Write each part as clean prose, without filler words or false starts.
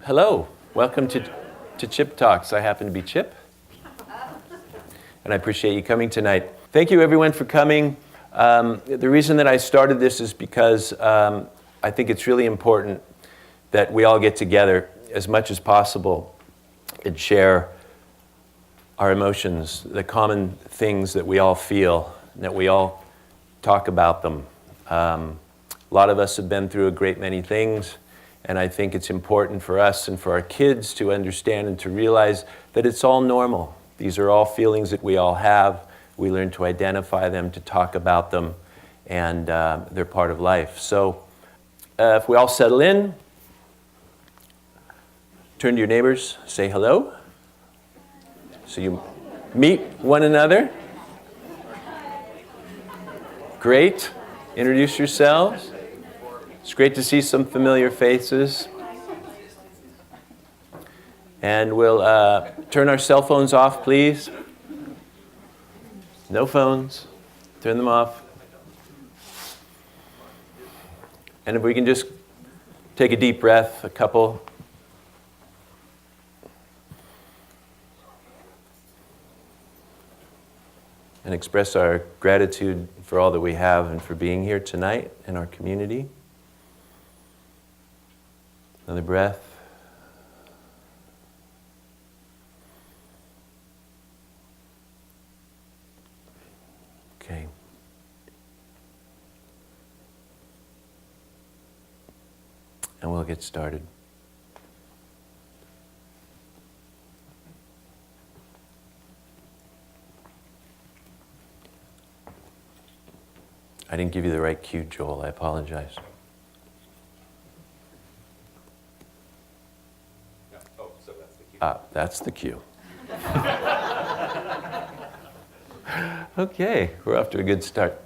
Hello, welcome to CHiPTalks. I happen to be Chip, and I appreciate you coming tonight. Thank you everyone for coming. The reason that I started this is because I think it's really important that we all get together as much as possible and share our emotions, the common things that we all feel, and that we all talk about them. A lot of us have been through a great many things, and I think it's important for us and for our kids to understand and to realize that it's all normal. These are all feelings that we all have. We learn to identify them, to talk about them, and they're part of life. So if we all settle in, turn to your neighbors, say hello. So you meet one another. Great. Introduce yourselves. It's great to see some familiar faces. And we'll turn our cell phones off, please. No phones. Turn them off. And if we can just take a deep breath, a couple. And express our gratitude for all that we have and for being here tonight in our community. Another breath. Okay. And we'll get started. I didn't give you the right cue, Joel. I apologize. Oh, so that's the cue. That's the cue. Okay, we're off to a good start.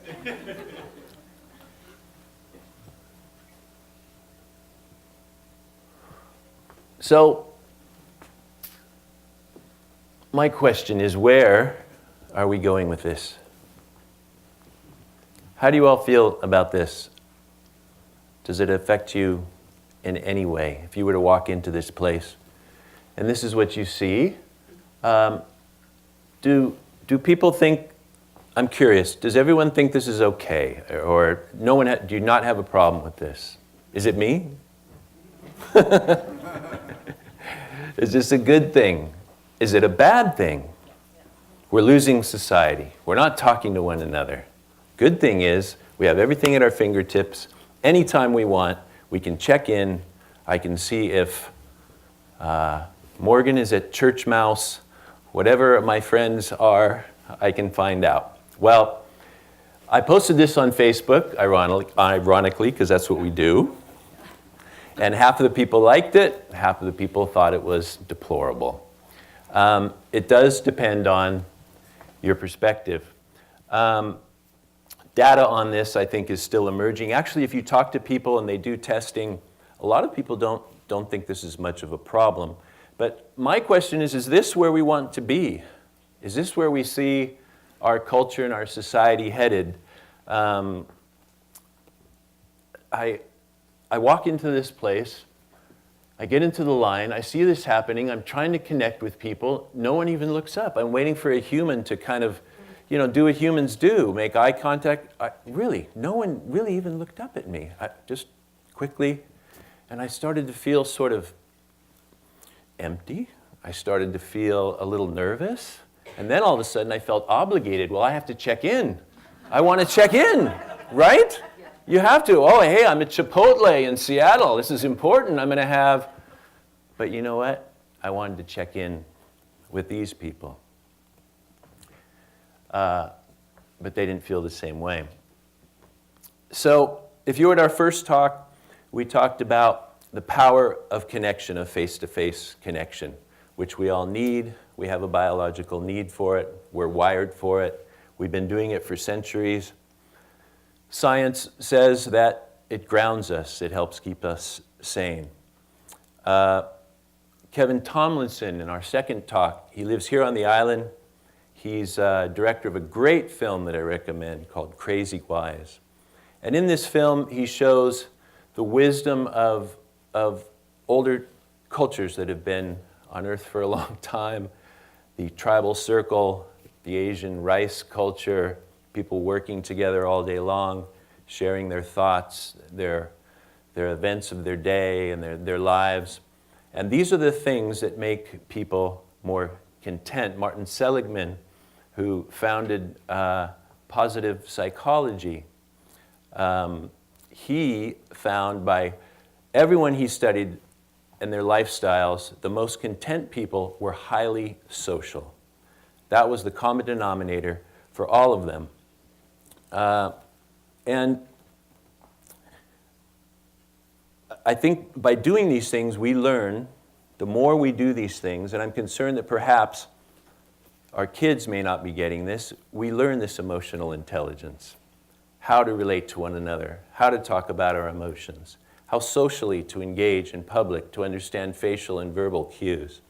So, my question is, where are we going with this? How do you all feel about this? Does it affect you in any way? If you were to walk into this place, and this is what you see, do people think, I'm curious, does everyone think this is okay? Or no one do you not have a problem with this? Is it me? Is this a good thing? Is it a bad thing? We're losing society. We're not talking to one another. Good thing is, we have everything at our fingertips. Anytime we want, we can check in. I can see if Morgan is at Church Mouse, whatever my friends are, I can find out. Well, I posted this on Facebook, ironically, because that's what we do. And half of the people liked it, half of the people thought it was deplorable. It does depend on your perspective. Data on this, I think, is still emerging. Actually, if you talk to people and they do testing, a lot of people don't think this is much of a problem. But my question is this where we want to be? Is this where we see our culture and our society headed? I walk into this place, I get into the line, I see this happening, I'm trying to connect with people, no one even looks up. I'm waiting for a human to kind of, do what humans do, make eye contact. Really, no one really even looked up at me. Just quickly, and I started to feel sort of empty. I started to feel a little nervous. And then all of a sudden I felt obligated. Well, I have to check in. I want to check in, right? You have to. Oh, hey, I'm at Chipotle in Seattle. This is important. I'm going to have... But you know what? I wanted to check in with these people. But they didn't feel the same way. So if you were at our first talk, we talked about the power of connection, of face-to-face connection, which we all need. We have a biological need for it. We're wired for it. We've been doing it for centuries. Science says that it grounds us. It helps keep us sane. Kevin Tomlinson, in our second talk, he lives here on the island. He's director of a great film that I recommend called Crazy Wise. And in this film, he shows the wisdom of older cultures that have been on Earth for a long time. The tribal circle, the Asian rice culture, people working together all day long, sharing their thoughts, their events of their day and their lives. And these are the things that make people more content. Martin Seligman, who founded positive psychology, he found by everyone he studied and their lifestyles, the most content people were highly social. That was the common denominator for all of them. And I think by doing these things, we learn, the more we do these things, and I'm concerned that perhaps our kids may not be getting this, we learn this emotional intelligence, how to relate to one another, how to talk about our emotions, how socially to engage in public, to understand facial and verbal cues.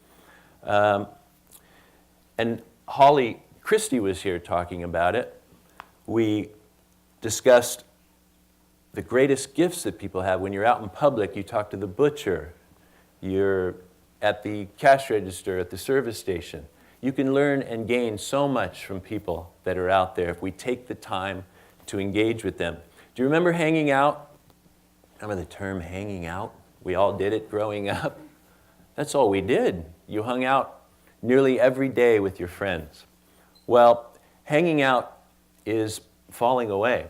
And Holly Christie was here talking about it. We discussed the greatest gifts that people have. When you're out in public, you talk to the butcher, you're at the cash register at the service station. You can learn and gain so much from people that are out there if we take the time to engage with them. Do you remember hanging out? Remember the term hanging out? We all did it growing up. That's all we did. You hung out nearly every day with your friends. Well, hanging out is falling away.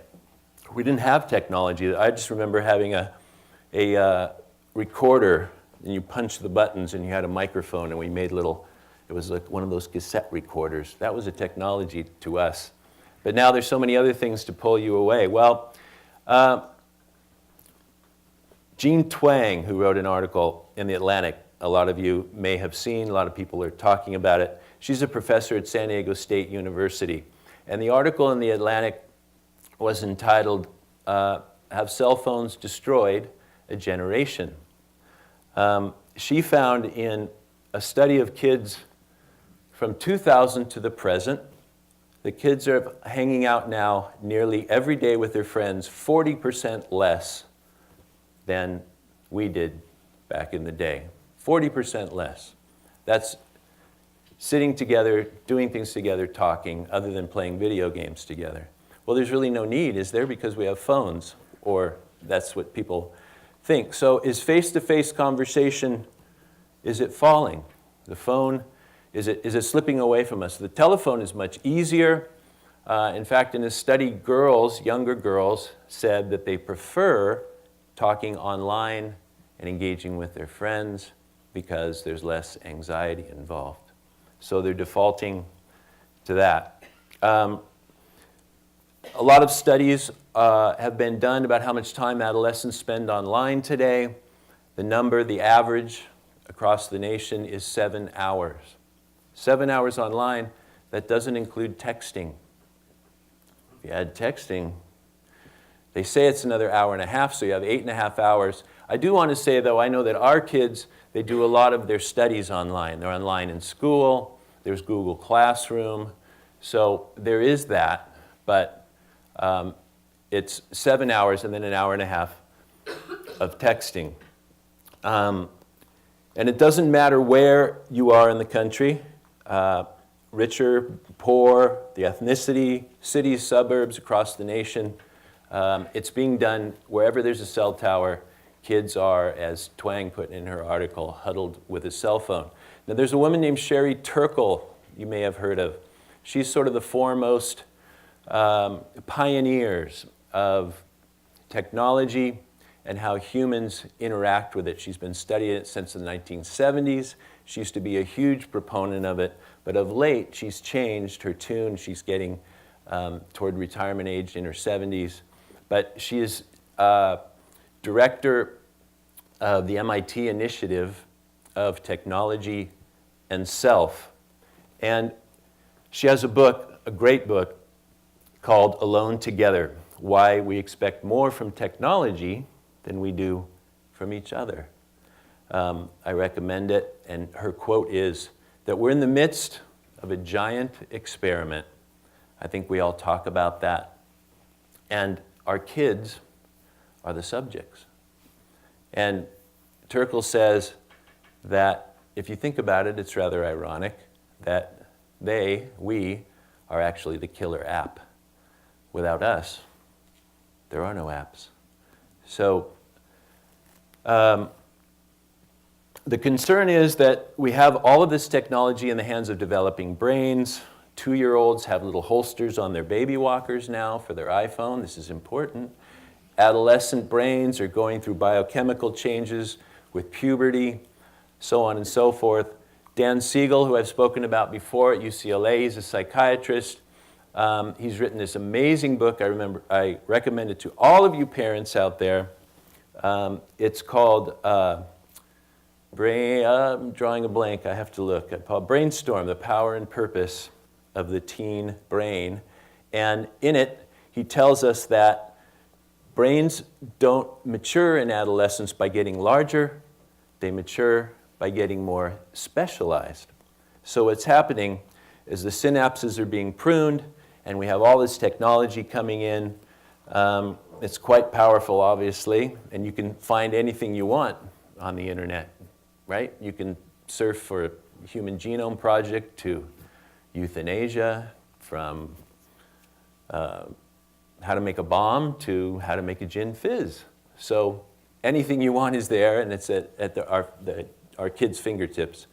We didn't have technology. I just remember having a recorder, and you punched the buttons and you had a microphone, and we made little, it was like one of those cassette recorders. That was a technology to us. But now there's so many other things to pull you away. Well, Jean Twenge, who wrote an article in The Atlantic, a lot of you may have seen, a lot of people are talking about it. She's a professor at San Diego State University. And the article in The Atlantic was entitled, Have Cell Phones Destroyed a Generation? She found in a study of kids from 2000 to the present, the kids are hanging out now nearly every day with their friends, 40% less than we did back in the day. 40% less. That's sitting together, doing things together, talking, other than playing video games together. Well, there's really no need, is there? Because we have phones, or that's what people think. So is face-to-face conversation, is it falling? The phone, is it slipping away from us? The telephone is much easier. In fact, in a study, younger girls, said that they prefer talking online and engaging with their friends because there's less anxiety involved. So they're defaulting to that. A lot of studies have been done about how much time adolescents spend online today. The average across the nation is 7 hours. 7 hours online, that doesn't include texting. If you add texting, they say it's another hour and a half, so you have 8.5 hours. I do want to say, though, I know that our kids, they do a lot of their studies online. They're online in school. There's Google Classroom. So there is that, but it's 7 hours and then an hour and a half of texting. And it doesn't matter where you are in the country, richer, poor, the ethnicity, cities, suburbs, across the nation. It's being done wherever there's a cell tower. Kids are, as Twenge put in her article, huddled with a cell phone. Now, there's a woman named Sherry Turkle you may have heard of. She's sort of the foremost pioneers of technology and how humans interact with it. She's been studying it since the 1970s. She used to be a huge proponent of it, but of late, she's changed her tune. She's getting toward retirement age in her 70s. But she is director of the MIT Initiative of Technology and Self. And she has a book, a great book, called Alone Together, Why We Expect More from Technology Than We Do from Each Other. I recommend it, and her quote is that we're in the midst of a giant experiment. I think we all talk about that. And our kids are the subjects. And Turkle says that if you think about it, it's rather ironic that we, are actually the killer app. Without us, there are no apps. So the concern is that we have all of this technology in the hands of developing brains. 2-year-olds have little holsters on their baby walkers now for their iPhone. This is important. Adolescent brains are going through biochemical changes with puberty, so on and so forth. Dan Siegel, who I've spoken about before at UCLA, he's a psychiatrist. He's written this amazing book. I recommend it to all of you parents out there. It's called I'm drawing a blank. I have to look. It's called Brainstorm: The Power and Purpose of the Teen Brain. And in it, he tells us that brains don't mature in adolescence by getting larger. They mature by getting more specialized. So what's happening is the synapses are being pruned, and we have all this technology coming in. It's quite powerful, obviously, and you can find anything you want on the internet, right? You can surf for a Human Genome Project to euthanasia, from how to make a bomb to how to make a gin fizz. So anything you want is there, and it's at our kids' fingertips.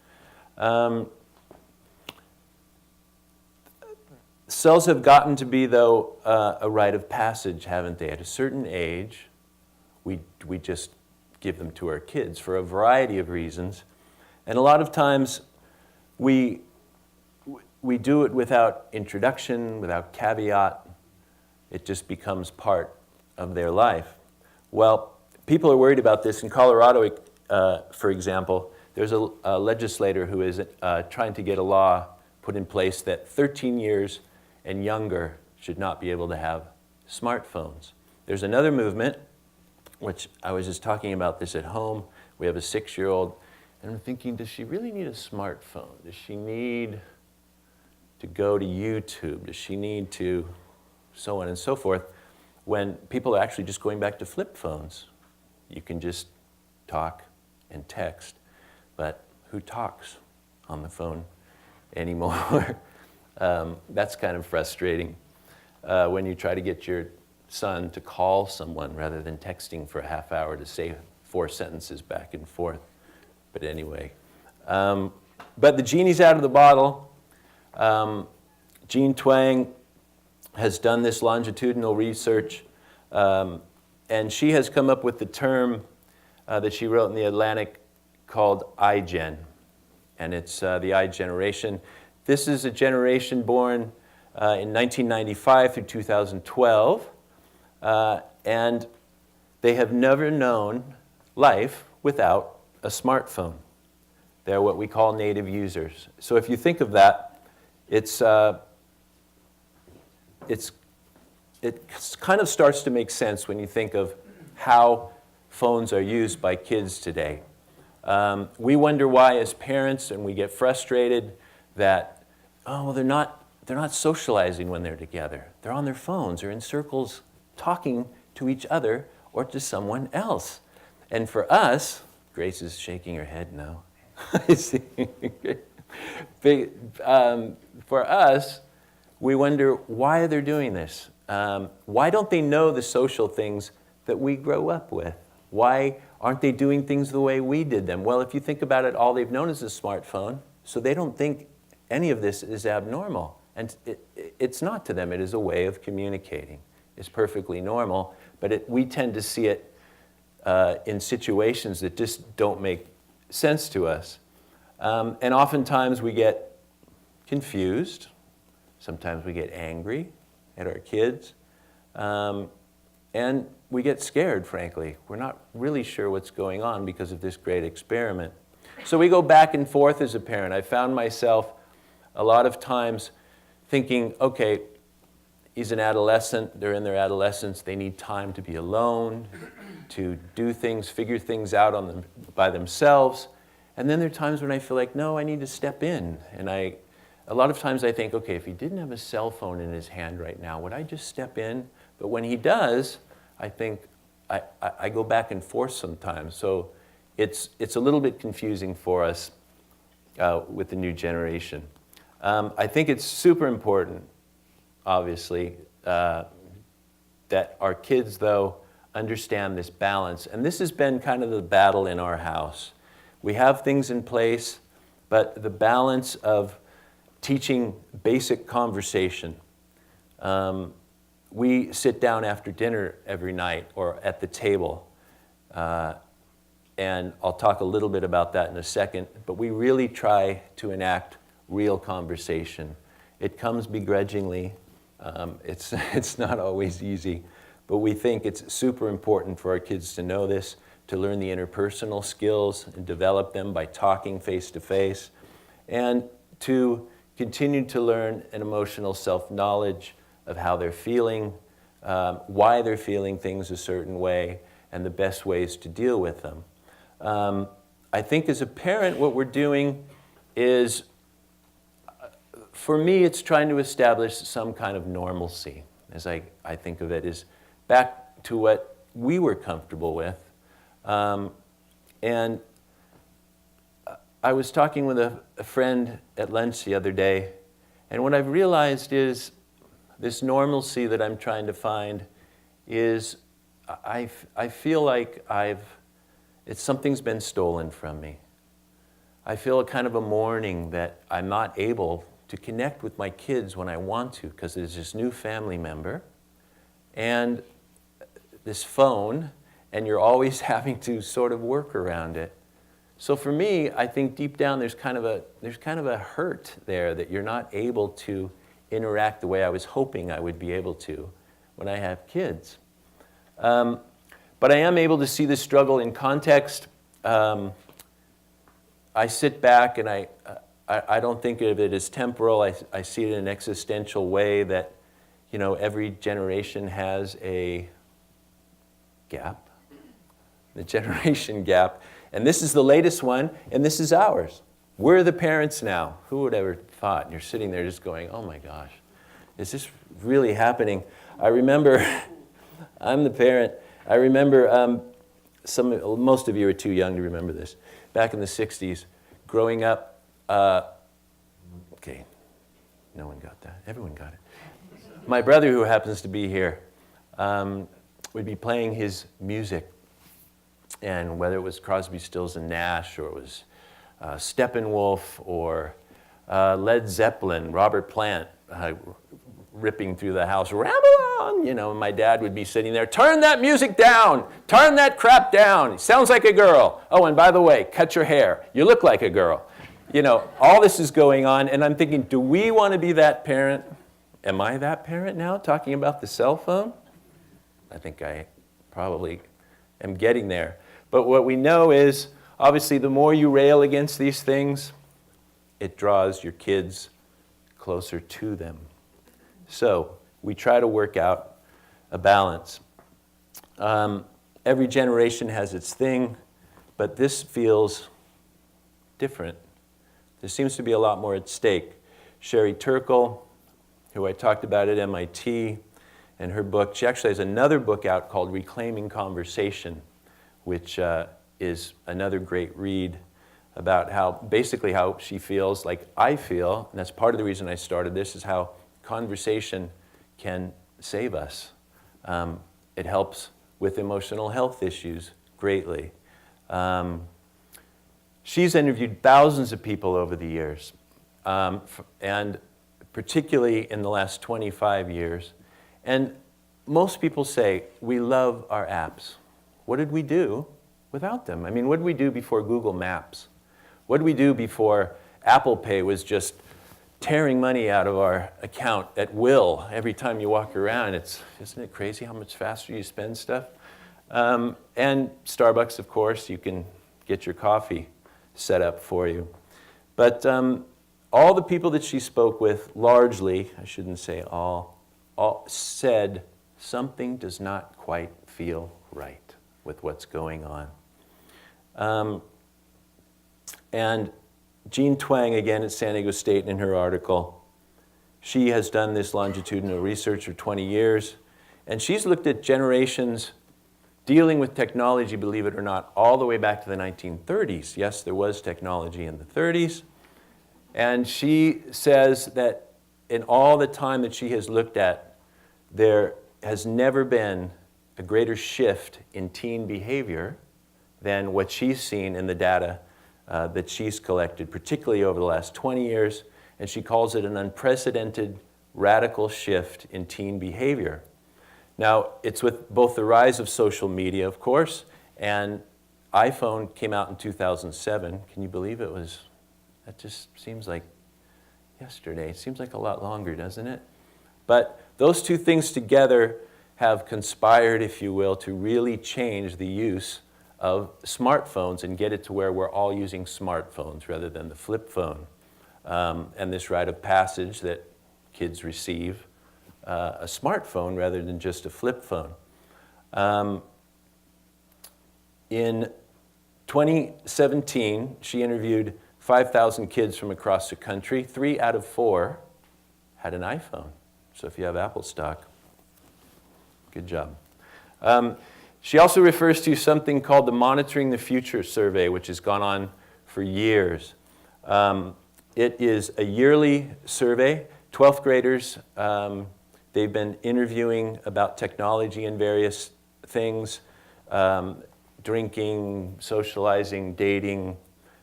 Cells have gotten to be, though, a rite of passage, haven't they? At a certain age, we just give them to our kids for a variety of reasons. And a lot of times, we do it without introduction, without caveat. It just becomes part of their life. Well, people are worried about this. In Colorado, for example, there's a legislator who is trying to get a law put in place that 13 years and younger should not be able to have smartphones. There's another movement, which I was just talking about this at home. We have a 6-year-old, and I'm thinking, does she really need a smartphone? Does she need to go to YouTube? Does she need to so on and so forth? When people are actually just going back to flip phones. You can just talk and text, but who talks on the phone anymore? That's kind of frustrating when you try to get your son to call someone rather than texting for a half hour to say 4 sentences back and forth. But anyway, but the genie's out of the bottle. Jean Twang has done this longitudinal research, and she has come up with the term that she wrote in The Atlantic called iGen, and it's the I generation. This is a generation born in 1995 through 2012, and they have never known life without a smartphone. They're what we call native users. So if you think of that, it kind of starts to make sense when you think of how phones are used by kids today. We wonder why as parents, and we get frustrated that, oh, well, they're not socializing when they're together. They're on their phones or in circles talking to each other or to someone else. And for us, Grace is shaking her head no. For us, we wonder why they're doing this. Why don't they know the social things that we grow up with? Why aren't they doing things the way we did them? Well, if you think about it, all they've known is a smartphone, so they don't think any of this is abnormal. And it's not to them. It is a way of communicating. It's perfectly normal, but we tend to see it in situations that just don't make sense to us. And oftentimes we get confused. Sometimes we get angry at our kids. And we get scared, frankly. We're not really sure what's going on because of this great experiment. So we go back and forth as a parent. I found myself a lot of times thinking, okay, he's an adolescent, they're in their adolescence, they need time to be alone, to do things, figure things out by themselves. And then there are times when I feel like, no, I need to step in. And a lot of times I think, okay, if he didn't have a cell phone in his hand right now, would I just step in? But when he does, I think I go back and forth sometimes. So it's a little bit confusing for us with the new generation. I think it's super important, obviously, that our kids, though, understand this balance. And this has been kind of the battle in our house. We have things in place, but the balance of teaching basic conversation. We sit down after dinner every night or at the table, and I'll talk a little bit about that in a second, but we really try to enact real conversation. It comes begrudgingly. It's not always easy, but we think it's super important for our kids to know this, to learn the interpersonal skills and develop them by talking face to face, and to continue to learn an emotional self-knowledge of how they're feeling, why they're feeling things a certain way, and the best ways to deal with them. I think as a parent, what we're doing is, for me, it's trying to establish some kind of normalcy, as I think of it, is back to what we were comfortable with. And I was talking with a friend at lunch the other day, and what I've realized is this normalcy that I'm trying to find is I feel like something's been stolen from me. I feel a kind of a mourning that I'm not able to connect with my kids when I want to because there's this new family member and this phone, and you're always having to sort of work around it. So for me, I think deep down there's kind of a hurt there that you're not able to interact the way I was hoping I would be able to when I have kids. But I am able to see the struggle in context. I sit back and I don't think of it as temporal. I see it in an existential way that, every generation has a gap, the generation gap. And this is the latest one, and this is ours. We're the parents now. Who would ever thought? And you're sitting there just going, oh my gosh, is this really happening? I remember, I'm the parent, I remember, most of you are too young to remember this, back in the 60s, growing up, okay, no one got that, everyone got it. My brother, who happens to be here, would be playing his music, and whether it was Crosby, Stills and Nash, or it was Steppenwolf, or Led Zeppelin, Robert Plant ripping through the house, ramble on, and my dad would be sitting there, turn that music down, turn that crap down, it sounds like a girl. Oh, and by the way, cut your hair, you look like a girl. All this is going on, and I'm thinking, do we want to be that parent? Am I that parent now, talking about the cell phone? I think I probably am getting there. But what we know is, obviously, the more you rail against these things, it draws your kids closer to them. So we try to work out a balance. Every generation has its thing, but this feels different. There seems to be a lot more at stake. Sherry Turkle, who I talked about at MIT, and her book, she actually has another book out called Reclaiming Conversation, which is another great read about basically how she feels like I feel, and that's part of the reason I started this, is how conversation can save us. It helps with emotional health issues greatly. She's interviewed thousands of people over the years, and particularly in the last 25 years. And most people say, we love our apps. What did we do without them? I mean, what did we do before Google Maps? What did we do before Apple Pay was just tearing money out of our account at will every time you walk around? Isn't it crazy how much faster you spend stuff? And Starbucks, of course, you can get your coffee set up for you. But all the people that she spoke with, largely, I shouldn't say all said something does not quite feel right with what's going on. And Jean Twang, again at San Diego State, in her article, she has done this longitudinal research for 20 years, and she's looked at generations dealing with technology, believe it or not, all the way back to the 1930s. Yes, there was technology in the 30s. And she says that in all the time that she has looked at, there has never been a greater shift in teen behavior than what she's seen in the data that she's collected, particularly over the last 20 years. And she calls it an unprecedented radical shift in teen behavior. Now, it's with both the rise of social media, of course, and iPhone came out in 2007. Can you believe it was, that just seems like yesterday. It seems like a lot longer, doesn't it? But those two things together have conspired, if you will, to really change the use of smartphones and get it to where we're all using smartphones rather than the flip phone. And this rite of passage that kids receive a smartphone rather than just a flip phone. In 2017, she interviewed 5,000 kids from across the country. 3 out of 4 had an iPhone. So if you have Apple stock, good job. She also refers to something called the Monitoring the Future survey, which has gone on for years. It is a yearly survey. 12th graders, they've been interviewing about technology and various things, drinking, socializing, dating,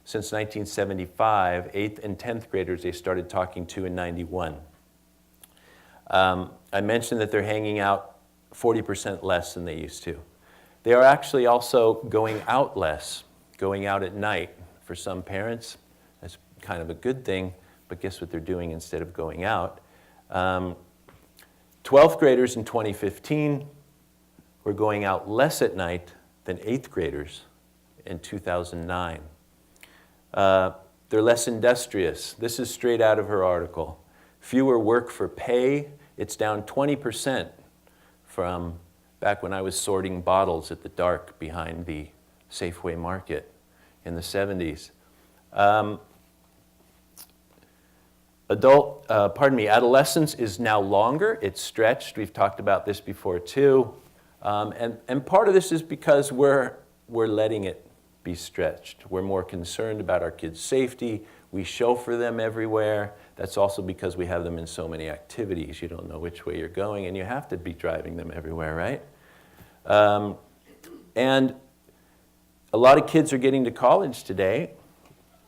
since 1975. 8th and 10th graders they started talking to in 91. I mentioned that they're hanging out 40% less than they used to. They are actually also going out less, going out at night. For some parents, that's kind of a good thing, but guess what they're doing instead of going out? 12th graders in 2015 were going out less at night than 8th graders in 2009. They're less industrious. This is straight out of her article. Fewer work for pay. It's down 20% from back when I was sorting bottles at the dark behind the Safeway Market in the 70s. Adolescence is now longer. It's stretched. We've talked about this before too. And part of this is because we're letting it be stretched. We're more concerned about our kids' safety. We chauffeur them everywhere. That's also because we have them in so many activities. You don't know which way you're going, and you have to be driving them everywhere, right? And a lot of kids are getting to college today.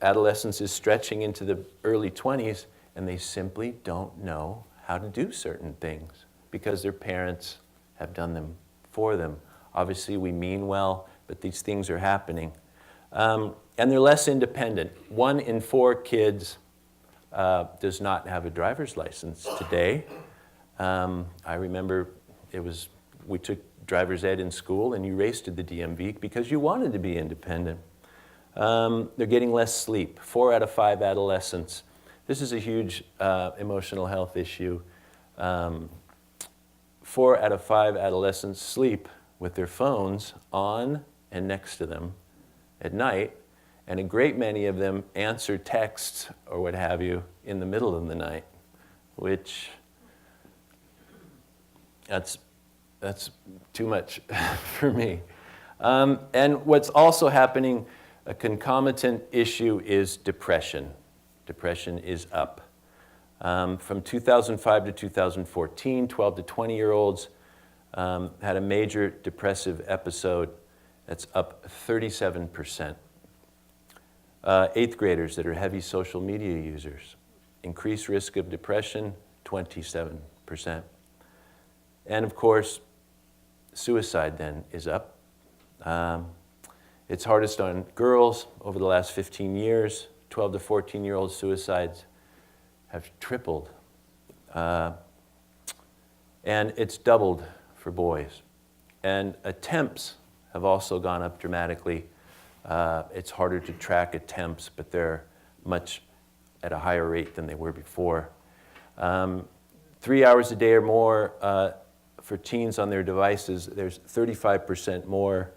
Adolescence is stretching into the early 20s, and they simply don't know how to do certain things because their parents have done them for them. Obviously, we mean well, but these things are happening. And they're less independent. 1 in 4 kids does not have a driver's license today. I remember we took driver's ed in school, and you raced to the DMV because you wanted to be independent. They're getting less sleep. 4 out of 5 adolescents. This is a huge emotional health issue. 4 out of 5 adolescents sleep with their phones on and next to them at night, and a great many of them answer texts or what have you in the middle of the night, which that's too much for me. And what's also happening, a concomitant issue is depression. Depression is up. From 2005 to 2014, 12 to 20-year-olds had a major depressive episode. That's up 37%. 8th graders that are heavy social media users, increased risk of depression, 27%. And of course, suicide then is up. It's hardest on girls over the last 15 years. 12 to 14-year-old suicides have tripled. And it's doubled for boys. And attempts have also gone up dramatically. It's harder to track attempts, but they're much at a higher rate than they were before. 3 hours a day or more for teens on their devices, there's 35% more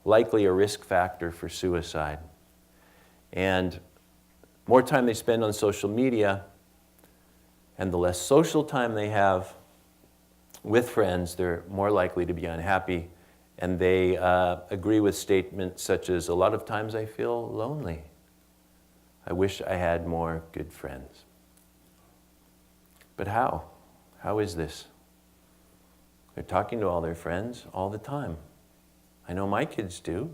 likely a risk factor for suicide. And more time they spend on social media, and the less social time they have with friends, they're more likely to be unhappy And they agree with statements such as, a lot of times I feel lonely. I wish I had more good friends. But how? How is this? They're talking to all their friends all the time. I know my kids do.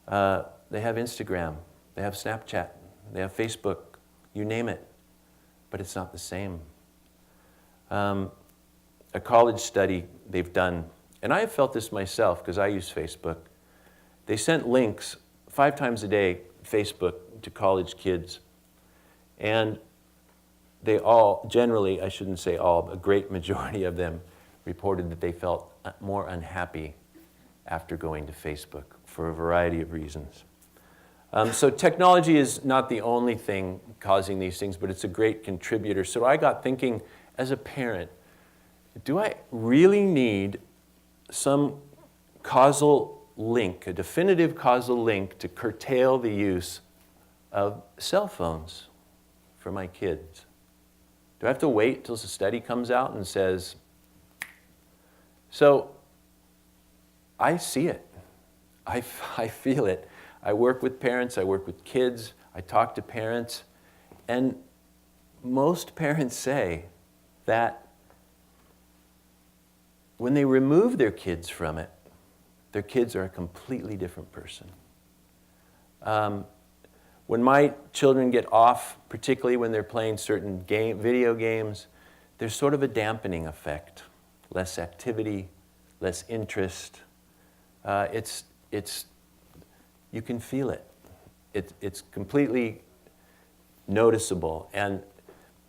They have Instagram, they have Snapchat, they have Facebook, you name it. But it's not the same. A college study they've done, and I have felt this myself because I use Facebook. They sent links 5 times a day, Facebook, to college kids. And they all, generally, I shouldn't say all, a great majority of them reported that they felt more unhappy after going to Facebook for a variety of reasons. So technology is not the only thing causing these things, but it's a great contributor. So I got thinking, as a parent, do I really need some causal link, a definitive causal link to curtail the use of cell phones for my kids? Do I have to wait till the study comes out and says, so I see it, I feel it. I work with parents, I work with kids, I talk to parents, and most parents say that when they remove their kids from it, their kids are a completely different person. When my children get off, particularly when they're playing certain video games, there's sort of a dampening effect. Less activity, less interest. You can feel it. It's completely noticeable. And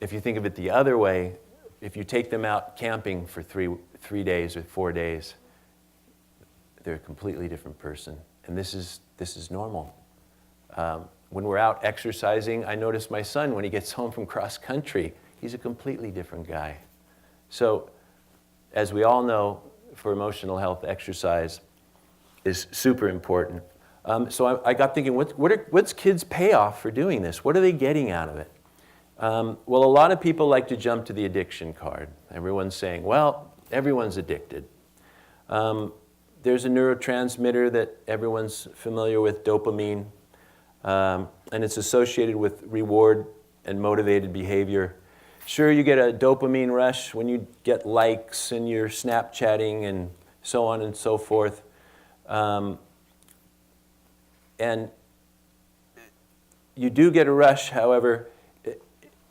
if you think of it the other way, if you take them out camping for three days or 4 days, they're a completely different person. And this is normal. When we're out exercising, I notice my son, when he gets home from cross country, he's a completely different guy. So, as we all know, for emotional health, exercise is super important. So I got thinking, what's kids' payoff for doing this? What are they getting out of it? Well, a lot of people like to jump to the addiction card. Everyone's saying, well, everyone's addicted. There's a neurotransmitter that everyone's familiar with, dopamine, and it's associated with reward and motivated behavior. Sure, you get a dopamine rush when you get likes and you're Snapchatting and so on and so forth. And you do get a rush, however,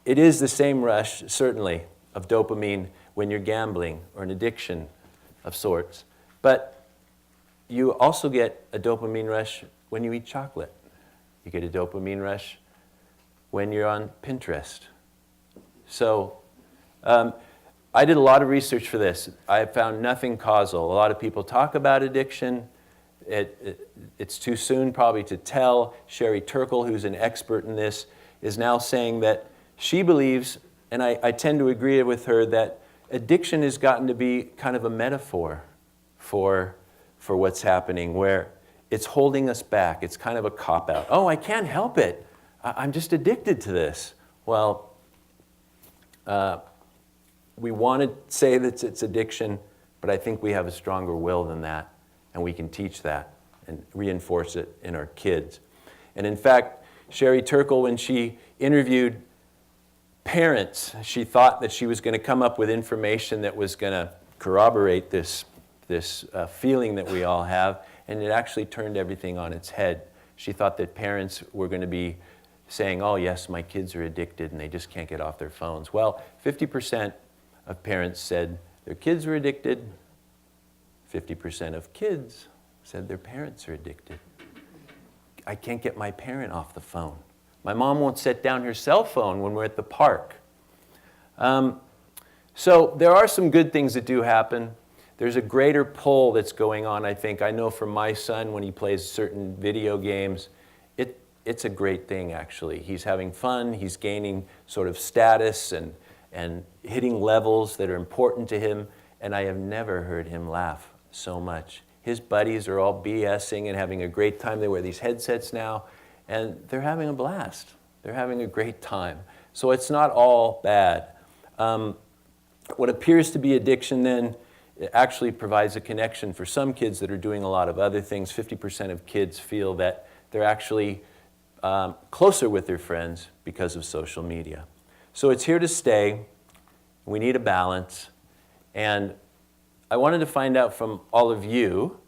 it is the same rush, certainly, of dopamine when you're gambling or an addiction of sorts. But you also get a dopamine rush when you eat chocolate. You get a dopamine rush when you're on Pinterest. So I did a lot of research for this. I found nothing causal. A lot of people talk about addiction. It's too soon probably to tell. Sherry Turkle, who's an expert in this, is now saying that she believes, and I tend to agree with her, that addiction has gotten to be kind of a metaphor for what's happening, where it's holding us back. It's kind of a cop-out. Oh, I can't help it. I'm just addicted to this. Well, we want to say that it's addiction, but I think we have a stronger will than that, and we can teach that and reinforce it in our kids. And in fact, Sherry Turkle, when she interviewed parents, she thought that she was going to come up with information that was going to corroborate this feeling that we all have, and it actually turned everything on its head. She thought that parents were going to be saying, oh yes, my kids are addicted and they just can't get off their phones. Well, 50% of parents said their kids were addicted. 50% of kids said their parents are addicted. I can't get my parent off the phone. My mom won't set down her cell phone when we're at the park. So there are some good things that do happen. There's a greater pull that's going on, I think. I know for my son, when he plays certain video games, it's a great thing, actually. He's having fun, he's gaining sort of status and hitting levels that are important to him, and I have never heard him laugh so much. His buddies are all BSing and having a great time. They wear these headsets now, and they're having a blast. They're having a great time. So it's not all bad. What appears to be addiction then it actually provides a connection for some kids that are doing a lot of other things. 50% of kids feel that they're actually closer with their friends because of social media. So it's here to stay. We need a balance. And I wanted to find out from all of you,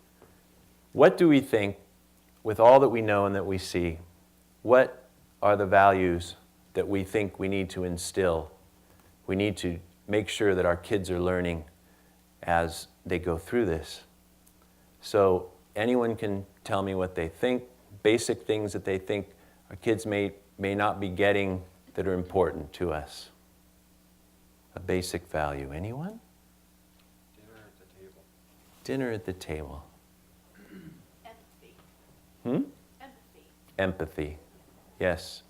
what do we think, with all that we know and that we see, what are the values that we think we need to instill? We need to make sure that our kids are learning as they go through this. So anyone can tell me what they think, basic things that they think our kids may not be getting that are important to us. A basic value. Anyone? Dinner at the table. Dinner at the table. Empathy. Empathy. Empathy. Yes.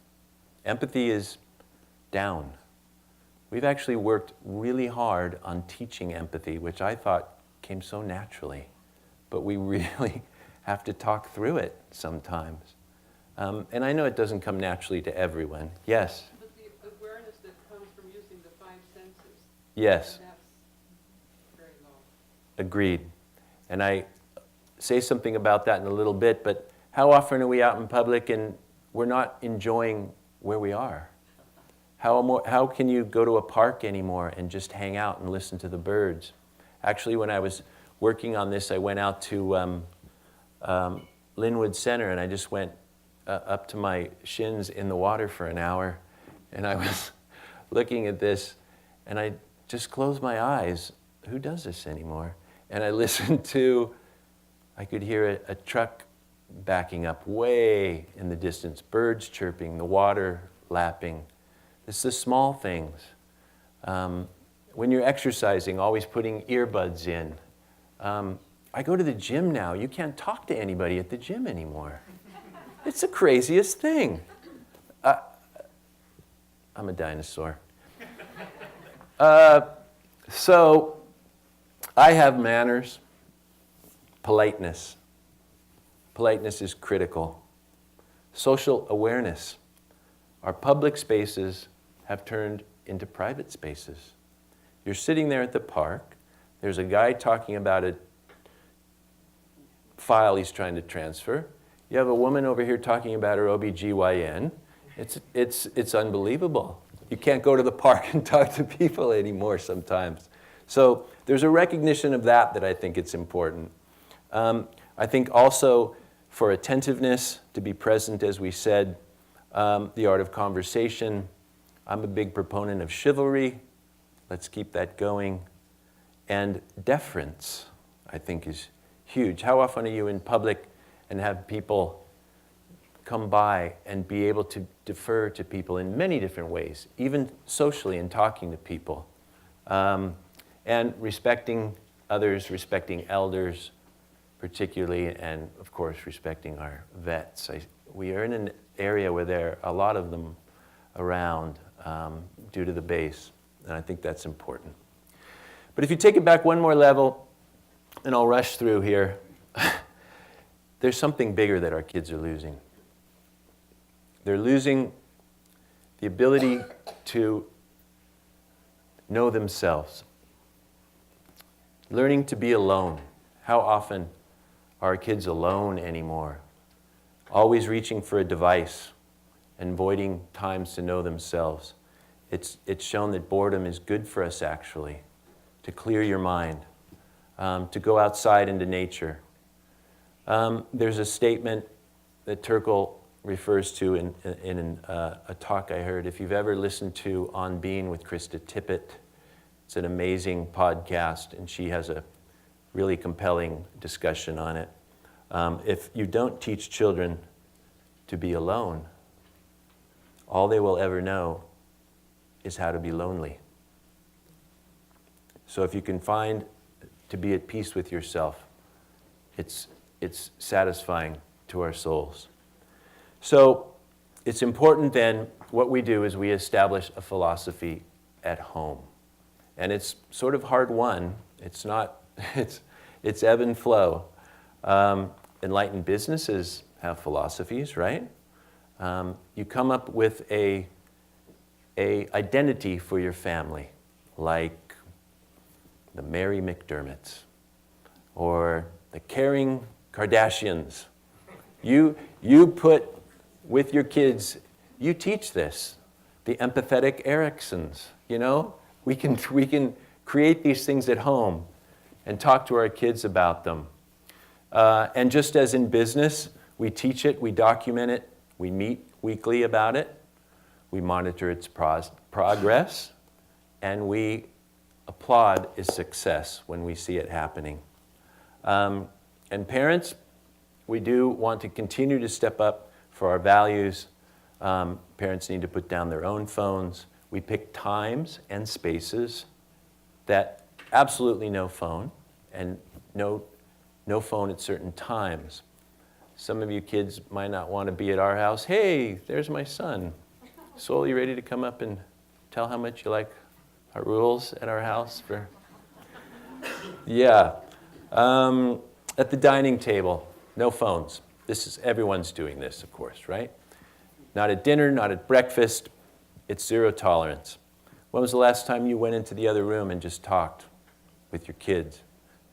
Empathy is down. We've actually worked really hard on teaching empathy, which I thought came so naturally. But we really have to talk through it sometimes. And I know it doesn't come naturally to everyone. Yes? But the awareness that comes from using the five senses, Yes. that's very low. Agreed. And I say something about that in a little bit, but how often are we out in public and we're not enjoying where we are? How can you go to a park anymore and just hang out and listen to the birds? Actually, when I was working on this, I went out to Linwood Center and I just went up to my shins in the water for an hour, and I was looking at this and I just closed my eyes. Who does this anymore? And I listened to, I could hear a truck backing up way in the distance, birds chirping, the water lapping. It's the small things. When you're exercising, always putting earbuds in. I go to the gym now. You can't talk to anybody at the gym anymore. It's the craziest thing. I'm a dinosaur. So I have manners, politeness. Politeness is critical. Social awareness. Our public spaces have turned into private spaces. You're sitting there at the park. There's a guy talking about a file he's trying to transfer. You have a woman over here talking about her OBGYN. It's unbelievable. You can't go to the park and talk to people anymore sometimes. So there's a recognition of that I think it's important. I think also for attentiveness, to be present, as we said, the art of conversation. I'm a big proponent of chivalry. Let's keep that going. And deference, I think, is huge. How often are you in public and have people come by and be able to defer to people in many different ways, even socially in talking to people? And respecting others, respecting elders particularly, and of course respecting our vets. We are in an area where there are a lot of them around due to the base, and I think that's important. But if you take it back one more level, and I'll rush through here, there's something bigger that our kids are losing. They're losing the ability to know themselves. Learning to be alone. How often are kids alone anymore? Always reaching for a device and avoiding times to know themselves. It's shown that boredom is good for us, actually, to clear your mind, to go outside into nature. There's a statement that Turkle refers to in a talk I heard. If you've ever listened to On Being with Krista Tippett, it's an amazing podcast, and she has a really compelling discussion on it. If you don't teach children to be alone, all they will ever know is how to be lonely. So if you can find to be at peace with yourself, it's satisfying to our souls. So it's important then, what we do is we establish a philosophy at home. And it's sort of hard won. It's not, it's ebb and flow. Enlightened businesses have philosophies, right? You come up with a identity for your family, like the Mary McDermotts or the caring Kardashians. You put with your kids, you teach this. The empathetic Ericksons, we can create these things at home and talk to our kids about them. And just as in business, we teach it, we document it, we meet weekly about it, we monitor its progress, and we applaud its success when we see it happening. And parents, we do want to continue to step up for our values. Parents need to put down their own phones. We pick times and spaces that absolutely no phone, and no phone at certain times. Some of you kids might not want to be at our house. Hey, there's my son. Sol, you ready to come up and tell how much you like our rules at our house? Yeah. At the dining table, no phones. Everyone's doing this, of course, right? Not at dinner, not at breakfast. It's zero tolerance. When was the last time you went into the other room and just talked with your kids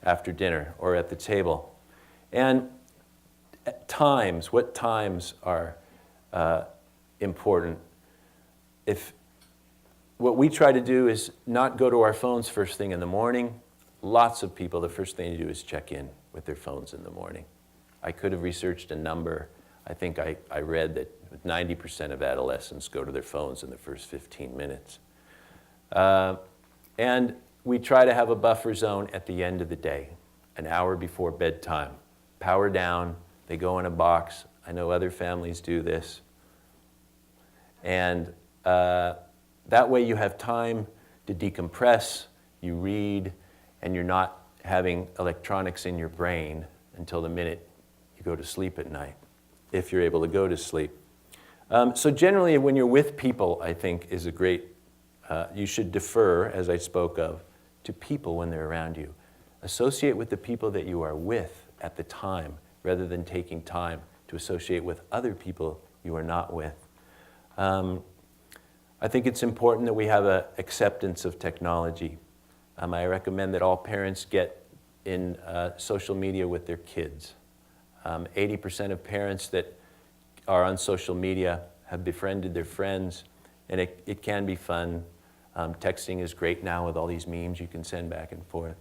after dinner or at the table? And at times, what times are important? What we try to do is not go to our phones first thing in the morning. Lots of people, the first thing to do is check in with their phones in the morning. I could have researched a number. I think I read that 90% of adolescents go to their phones in the first 15 minutes. And we try to have a buffer zone at the end of the day, an hour before bedtime. Power down, they go in a box. I know other families do this. And that way you have time to decompress, you read, and you're not having electronics in your brain until the minute you go to sleep at night, if you're able to go to sleep. So generally, when you're with people, I think is a great, you should defer, as I spoke of, to people when they're around you. Associate with the people that you are with at the time, rather than taking time to associate with other people you are not with. I think it's important that we have an acceptance of technology. I recommend that all parents get in social media with their kids. 80% of parents that are on social media have befriended their friends, and it can be fun. Texting is great now with all these memes you can send back and forth.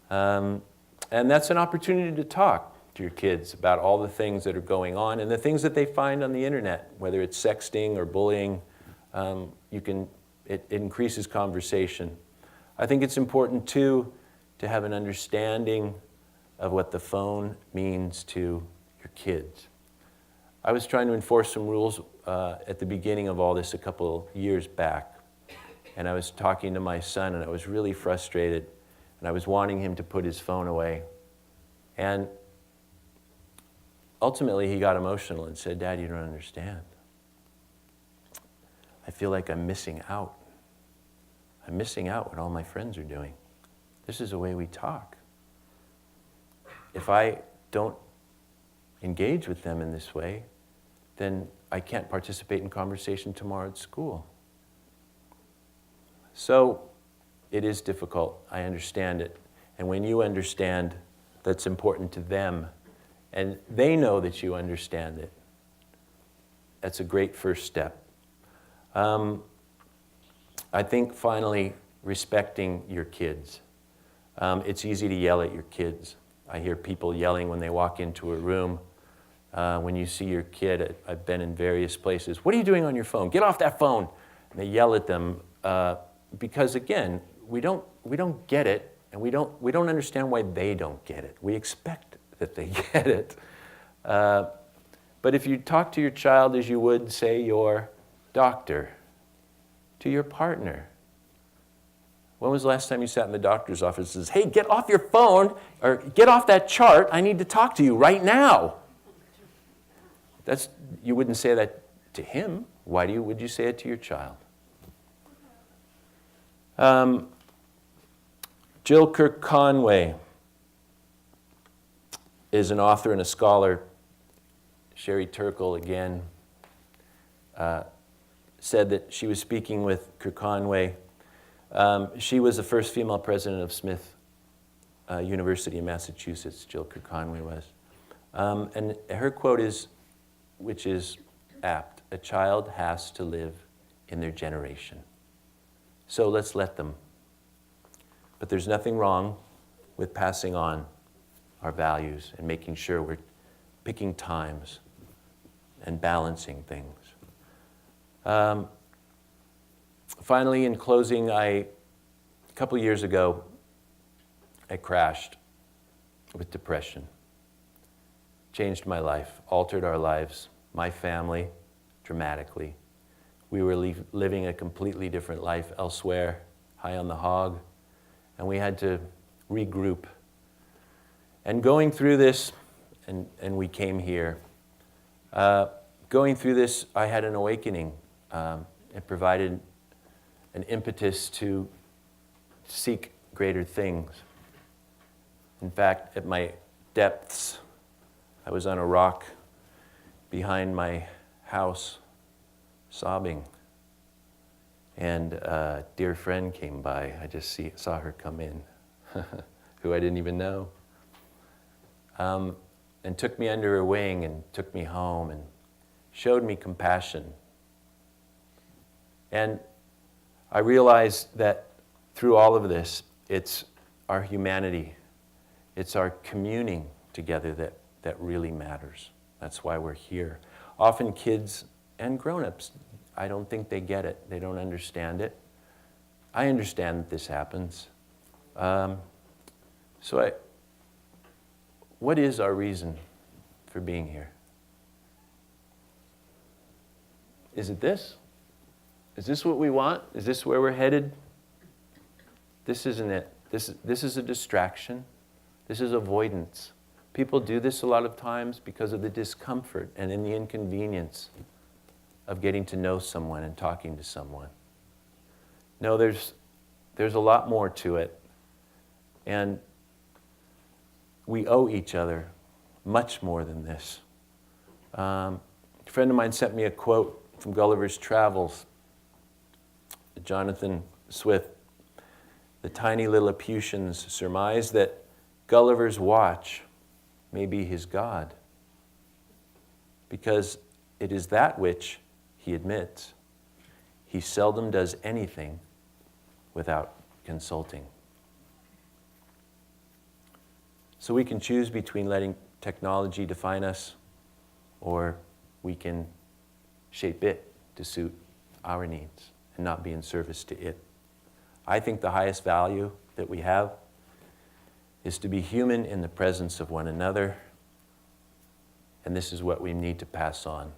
And that's an opportunity to talk to your kids about all the things that are going on and the things that they find on the internet, whether it's sexting or bullying. It increases conversation. I think it's important, too, to have an understanding of what the phone means to your kids. I was trying to enforce some rules at the beginning of all this a couple years back, and I was talking to my son, and I was really frustrated, and I was wanting him to put his phone away. And ultimately, he got emotional and said, "Dad, you don't understand. I feel like I'm missing out. I'm missing out what all my friends are doing. This is the way we talk. If I don't engage with them in this way, then I can't participate in conversation tomorrow at school." So it is difficult. I understand it. And when you understand that's important to them, and they know that you understand it, that's a great first step. I think, finally, respecting your kids. It's easy to yell at your kids. I hear people yelling when they walk into a room. When you see your kid, I've been in various places. "What are you doing on your phone? Get off that phone!" And they yell at them because, again, we don't get it, and we don't understand why they don't get it. We expect that they get it. But if you talk to your child as you would, say, your doctor, to your partner. When was the last time you sat in the doctor's office and says, "Hey, get off your phone," or "Get off that chart, I need to talk to you right now"? You wouldn't say that to him. Why would you say it to your child? Jill Kirk Conway is an author and a scholar. Sherry Turkle, again, said that she was speaking with Kirk Conway She was the first female president of Smith University in Massachusetts, Jill Conway was. And her quote is, which is apt, "A child has to live in their generation. So let's let them." But there's nothing wrong with passing on our values and making sure we're picking times and balancing things. Finally, in closing, a couple years ago, I crashed with depression. Changed my life, altered our lives, my family, dramatically. We were living a completely different life elsewhere, high on the hog, and we had to regroup. And going through this, and we came here, going through this, I had an awakening. It provided an impetus to seek greater things. In fact, at my depths, I was on a rock behind my house, sobbing. And a dear friend came by. I just saw her come in, who I didn't even know, and took me under her wing and took me home and showed me compassion. And I realized that through all of this, it's our humanity, it's our communing together that really matters. That's why we're here. Often kids and grown-ups, I don't think they get it. They don't understand it. I understand that this happens. What is our reason for being here? Is it this? Is this what we want? Is this where we're headed? This isn't it. This is a distraction. This is avoidance. People do this a lot of times because of the discomfort and in the inconvenience of getting to know someone and talking to someone. No, there's a lot more to it. And we owe each other much more than this. A friend of mine sent me a quote from Gulliver's Travels. Jonathan Swift, the tiny Lilliputians surmise that Gulliver's watch may be his God, because it is that which, he admits, he seldom does anything without consulting. So we can choose between letting technology define us, or we can shape it to suit our needs and not be in service to it. I think the highest value that we have is to be human in the presence of one another, and this is what we need to pass on.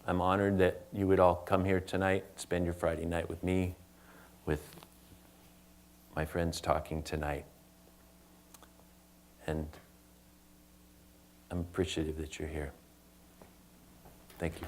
I'm honored that you would all come here tonight, spend your Friday night with me, with my friends talking tonight. And I'm appreciative that you're here. Thank you.